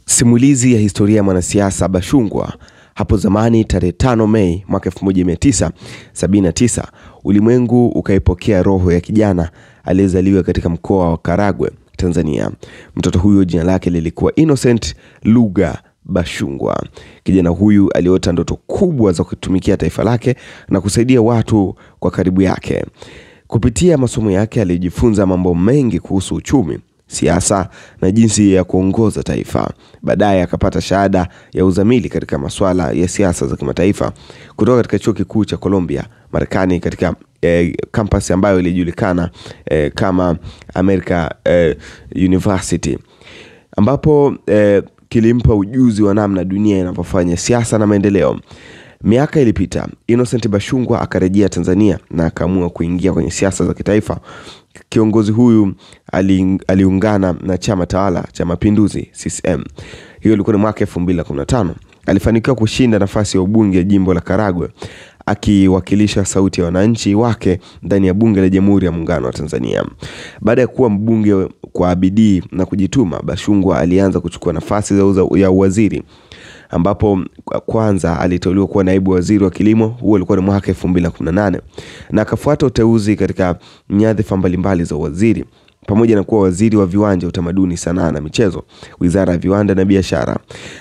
Simulizi ya historia ya mwanasiasa Bashungwa. Hapo zamani tarehe 5 Mei mwaka 1979, ulimwengu ukaipokea roho ya kijana aliyezaliwa katika mkoa wa Karagwe, Tanzania. Mtoto huyo jina lake lilikuwa Innocent Lugha Bashungwa. Kijana huyu aliota ndoto kubwa za kutumikia taifa lake na kusaidia watu kwa karibu yake. Kupitia masomo yake alijifunza mambo mengi kuhusu uchumi, siasa na jinsi ya kuongoza taifa. Baadaye akapata shahada ya uzamili katika masuala ya siasa za kimataifa kutoka katika chuo kikuu cha Columbia, Marekani, katika campus ambayo ilijulikana kama America University, ambapo kilimpa ujuzi wa namna dunia inavyofanya siasa na maendeleo. Miaka ilipita, Innocent Bashungwa akarejea Tanzania na akaamua kuingia kwenye siasa za kitaifa. Kiongozi huyu aliungana na chama tawala cha Mapinduzi CCM. Hiyo ilikuwa ni mwaka 2015. Alifanikiwa kushinda nafasi ya ubunge jimbo la Karagwe, akiwakilisha sauti ya wananchi wake ndani ya bunge la Jamhuri ya Muungano wa Tanzania. Baada ya kuwa mbunge kwa bidii na kujituma, Bashungwa alianza kuchukua nafasi ya uwaziri, ambapo kwanza aliteuliwa kuwa naibu waziri wa kilimo. Huo ulikuwa ni mwaka 2018, na akafuata uteuzi katika nyadhifa mbalimbali za waziri, pamoja na kuwa waziri wa viwanja, utamaduni, sanaa na michezo, wizara ya viwanda na biashara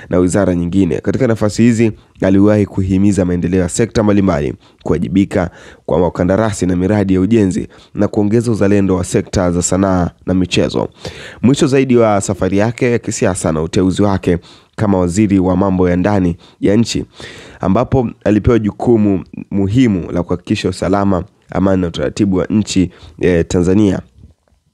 na wizara nyingine. Katika nafasi hizi aliwahi kuhimiza maendeleo ya sekta mbalimbali, kuwajibika kwa wakandarasi na miradi ya ujenzi, na kuongeza uzalendo wa sekta za sanaa na michezo. Mwisho zaidi wa safari yake ya kisiasa na uteuzi wake kama waziri wa mambo ya ndani ya nchi, ambapo alipewa jukumu muhimu la kuhakikisha usalama, amani na utaratibu wa nchi Tanzania.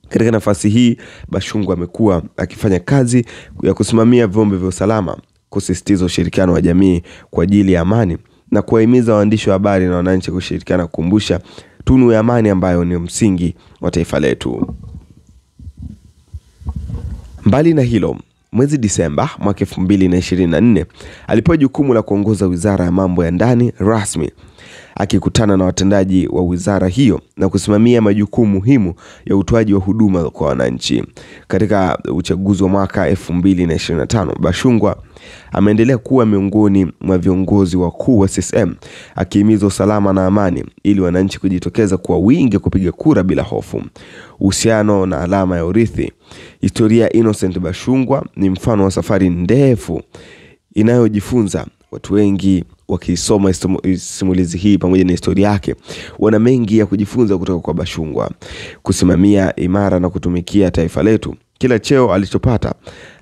Katika nafasi hii, Bashungwa amekuwa akifanya kazi ya kusimamia vyombo vya usalama, kusisitiza ushirikiano wa jamii kwa ajili ya amani, na kuwahimiza waandishi wa habari na wananchi kushirikiana kukumbusha tunu ya amani ambayo ni msingi wa taifa letu. Mbali na hilo, mwezi Disemba mwaka 2024 alipewa jukumu la kuongoza wizara ya mambo ya ndani rasmi, akikutana na watendaji wa wizara hiyo na kusimamia majukumu muhimu ya utoaji wa huduma kwa wananchi. Katika uchaguzi wa mwaka 2025, Bashungwa ameendelea kuwa miongoni mwa viongozi wakuu wa CCM, akihimiza usalama na amani ili wananchi kujitokeza kwa wingi kupiga kura bila hofu. Uhusiano na alama ya urithi. Historia ya Innocent Bashungwa ni mfano wa safari ndefu inayojifunza. Watu wengi wakisoma simulizi hii pamoja na historia yake wana mengi ya kujifunza kutoka kwa Bashungwa. Kusimamia imara na kutumikia taifa letu. Kila cheo alichopata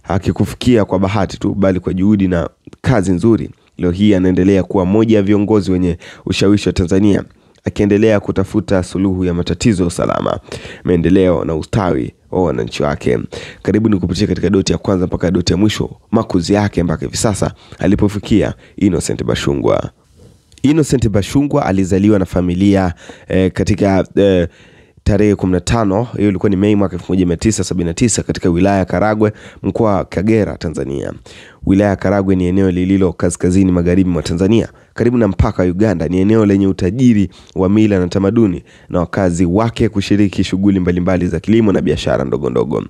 hakikufikia kwa bahati tu, bali kwa juhudi na kazi nzuri. Leo hii anaendelea kuwa mmoja ya viongozi wenye ushawishi wa Tanzania, akiendelea kutafuta suluhu ya matatizo ya usalama, maendeleo na ustawi wa wananchi wake. Karibu nikupitie katika doti ya kwanza mpaka doti ya mwisho, makuzi yake mpaka hivi sasa alipofikia Innocent Bashungwa. Innocent Bashungwa alizaliwa na familia katika tarehe 15, hiyo ilikuwa ni Mei mwaka 1979, katika wilaya ya Karagwe, mkoa wa Kagera, Tanzania. Wilaya ya Karagwe ni eneo lililo kaskazini magharibi mwa Tanzania, karibu na mpaka wa Uganda. Ni eneo lenye utajiri wa mila na tamaduni, na wakazi wake kushiriki shughuli mbalimbali za kilimo na biashara ndogo ndogo.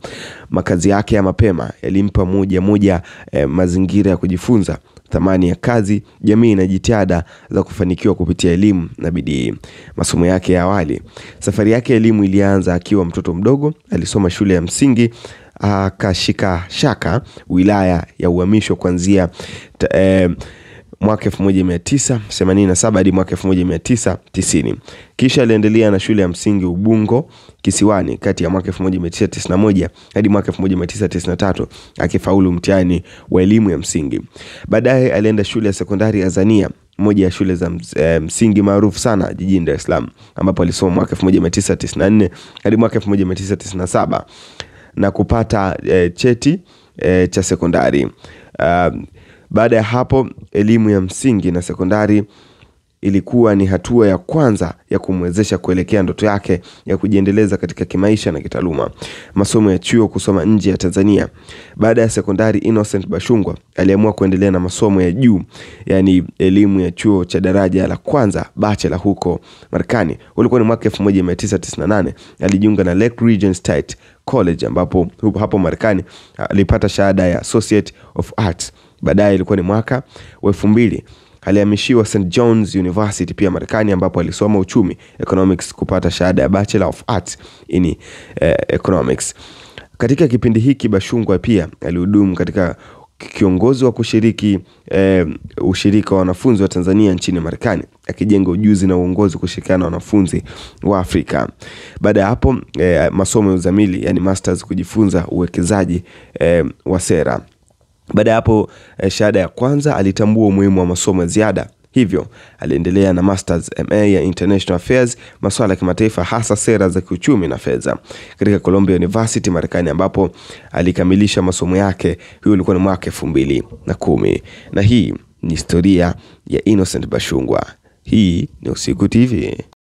Makazi yake ya mapema yalimpa moja mazingira ya kujifunza thamani ya kazi, jamii na jitihada za kufanikiwa kupitia elimu na bidii. Masomo yake ya awali. Safari yake ya elimu ilianza akiwa mtoto mdogo. Alisoma shule ya msingi akashika shaka wilaya ya Uhamisho kuanzia mwaka 1987 hadi mwaka 1990. Kisha aliendelea na shule ya msingi Ubungo Kisiwani kati ya mwaka 1991 hadi mwaka 1993, akifaulu mtihani wa elimu ya msingi. Baadaye alienda shule ya sekondari Azania, moja ya shule za msingi maarufu sana jijini Dar es Salaam, ambapo alisoma mwaka 1994 hadi mwaka 1997 na kupata cheti cha sekondari. Baada ya hapo, elimu ya msingi na sekondari ilikuwa ni hatua ya kwanza ya kumwezesha kuelekea ndoto yake ya kujiendeleza katika kimaisha na kitaaluma. Masomo ya chuo kusoma nje ya Tanzania. Baada ya sekondari, Innocent Bashungwa aliamua kuendelea na masomo ya juu, yani elimu ya chuo cha daraja la kwanza, bachelor, huko Marekani. Ulikuwa ni mwaka 1998. Alijiunga na Lake Region State College ambapo hapo Marekani alipata shahada ya Associate of Arts. Baadaye ilikuwa ni mwaka wa 2000 alihamishiwa St. John's University pia Marekani ambapo alisoma uchumi, economics, kupata shahada ya Bachelor of Arts in Economics. Katika kipindi hiki Bashungwa pia alihudumu katika kiongozi wa kushiriki ushirika wa wanafunzi wa Tanzania nchini Marekani, akijenga ujuzi na uongozi kushirikiana na wanafunzi wa Afrika. Baada ya hapo masomo ya uzamili, yani masters, kujifunza uwekezaji wa sera. Baada ya hapo shahada ya kwanza, alitambua umuhimu wa masomo ya ziada. Hivyo aliendelea na Masters MA ya International Affairs, masuala ya kimataifa, hasa sera za kiuchumi na fedha, katika Columbia University Marekani ambapo alikamilisha masomo yake. Huyo ulikuwa ni mwaka 2010. Na hii ni historia ya Innocent Bashungwa. Hii ni Usiku TV.